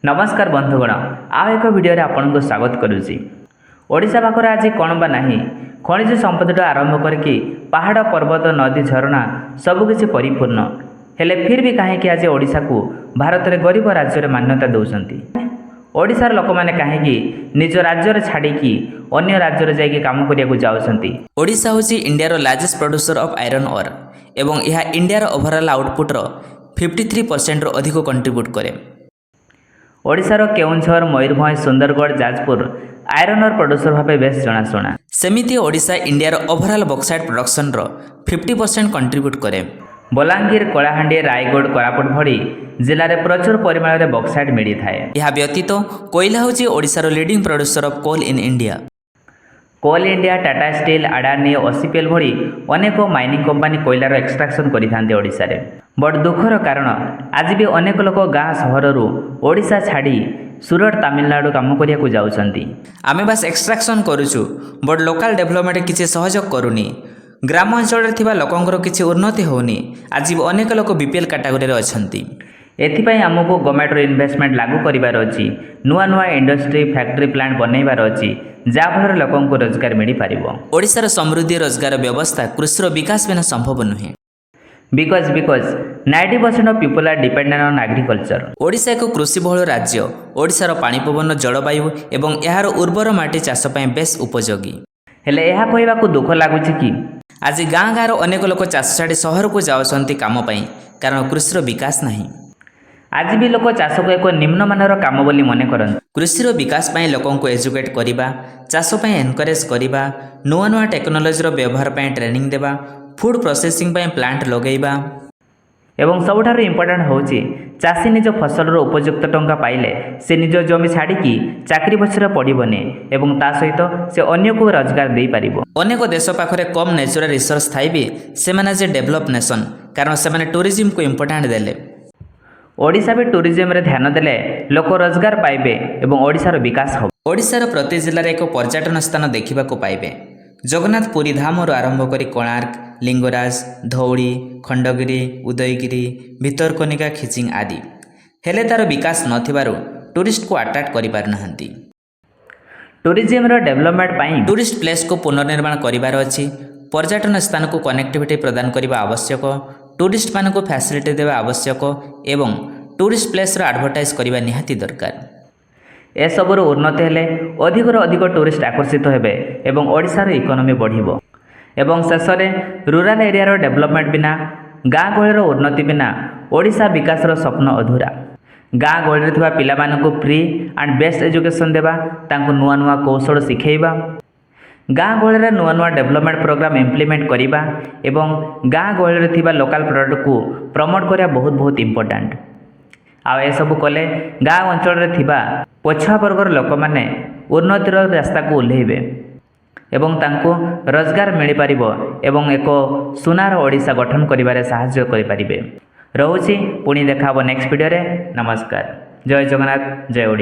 नमस्कार बंधुगण आ एक भिडियो आपको स्वागत करुच्ची। ओडिशा पाखरे आज कौन बा नहीं खनिज संपद आरंभ करके पहाड़ पर्वत नदी झरणा सबकिछि परिपूर्ण हेले फिर भी कहीं आज ओडिशा को भारत में गरीब राज्य मान्यता दौरान ओडिशार लोक मैंने कहीं निज राज्य छाड़ी अन्य राज्य जाकि काम करने जाऊँगी। ओडिशा होची इंडियार largest producer of iron ore एवं यह इंडियार ओवरऑल आउटपुट 53% अधिक कंट्रीब्यूट करे। ओडिशार Keonjhar Mayurbhanj Sundargarh Jajpur iron ore producer भाव बेस जनाशुना। सेमिति ओडिशा इंडियार ओवरऑल बॉक्साइट प्रोडक्शन 50% कंट्रीब्यूट करे। बलांगीर कलाहांडी रायगढ़ कोरापुट भली जिले में प्रचुर परिमाण में बॉक्साइट मिली थाए। यह व्यतीत कोयला होची ओडिशार leading producer of coal in India. Coal India Tata Steel Adani OCPL भली अनेक माइनिंग कंपनी कोयलार एक्सट्राक्शन करिथांते ओडिशा रे। बड़ दुखर कारण आज भी अनेक लोक गाँ सहरु ओडिशा छाड़ी सूरत तमिलनाडु काम करिया जाउछंती। आमे बस एक्सट्राक्शन करूछु बड़ लोकल डेवलपमेंट किछि सहयोग करूनी। ग्रामांचल थिबा लोकंकर किछि उन्नति होनी। आज भी अनेक लोक बीपीएल कैटेगरी रे अछंती। एथिपाई आमको गवर्नमेंट इन्वेस्टमेंट लागू करिवार अछि। नुआ नुआ इंडस्ट्री फैक्ट्री प्लांट बनैबार अछि जाफल लोकों को रोजगार मिल पार। ओडिशार समृद्धि रोजगार व्यवस्था कृषिर विकास बिना संभव नुहे। Because 90% of people are dependent on agriculture. Odisha एक कृषि बहुल राज्य। ओडिशार पानी पवन जलवायु एवं यार उर्वर माटी चाष पय बेस उपयोगी। हेले यह कहवाक दुख लगुच कि आज गाँ गाँव अनेक लोक चाष छाड़ी सहर को जाउछंती काम पय कारण कृषिर विकास नाही। आज भी लोक चाष को एक निम्नमानर काम बोली मन करन। कृषिर विकास पय लोकों को एजुकेट करिबा, चाष पय एनकरेज करिबा, नुआ नुआ टेक्नोलोजी रो व्यवहार पय ट्रेनिंग देबा, फूड प्रोसेसिंग पय प्लांट लगेइबा एवं सबुठारु इम्पोर्टेंट होची चाषी निज फसल उपयुक्त टंका पाइले से निज जमी छाड़ी चाकरी पछरे पड़बनी एवं ता सहित से अन्य को रोजगार दे पारिबो। अनेक देश पाखरे कम नेचुरल रिसोर्स थाई भी सेमाने जे डेवलप नेशन कारण सेमाने टूरिज्म को इम्पोर्टेंट देले। ओडिशा भी टूरिज्म रे ध्यान देले लोक रोजगार पाइबे एवं ओडिशार विकास हो। ओडिशार प्रति जिल्लार एक पर्यटन स्थान देखा पाइबे। जगन्नाथ पुरी धाम आरंभ करी कोणार्क, लिंगराज, धौली, खंडगिरी, उदयगिरी, भितरकनिका, खिचिंग आदि हेले तार विकास नथिबारु टूरिस्ट को अट्रैक्ट करि पार नहंती। टूरिज्म रो डेवलपमेंट पाई टूरिस्ट प्लेस को पुनर्निर्माण करिवार अछि। पर्यटन स्थान को कनेक्टिविटी प्रदान करने आवश्यक, टूरिस्ट मान को फैसिलिटी देवा आवश्यक एवं टूरिस्ट प्लेस रो एडवर्टाइज करने निहाती दरकार। ए सबुर उन्नति हेले अधिक अधिक टूरिस्ट आकर्षित हेबे एवं ओडिशार इकोनॉमी बढ़िबो एवं शेष में रूरल एरिया रो डेवलपमेंट बिना गाँ गहली रो उन्नति बिना ओडिशा विकास रो स्वप्न अधूरा। गाँ गहली थिबा पिला मानकु फ्री एंड बेस्ट एजुकेशन देबा, तांकु नुआ नुआ कौशल सिखेइबा, गाँ गहली नुआ नुआ डेवलपमेंट प्रोग्राम इम्प्लीमेंट करिबा एवं गाँ गहली थिबा लोकल प्रोडक्ट को प्रमोट करिया बहुत इम्पोर्टेंट। आ ए सब कले गाँ अंचल थिबा पछुआ वर्गर लोक माने उन्नतिर रास्ता को ओह्लैबे एवं तांको रोजगार मिल पारिबो एवं एक सुनार ओडिशा गठन करिबारे सहायता करि पारिबे। रहुछि पुणी देखाबो नेक्स्ट वीडियो रे। नमस्कार। जय जगन्नाथ, जय ओडिशा।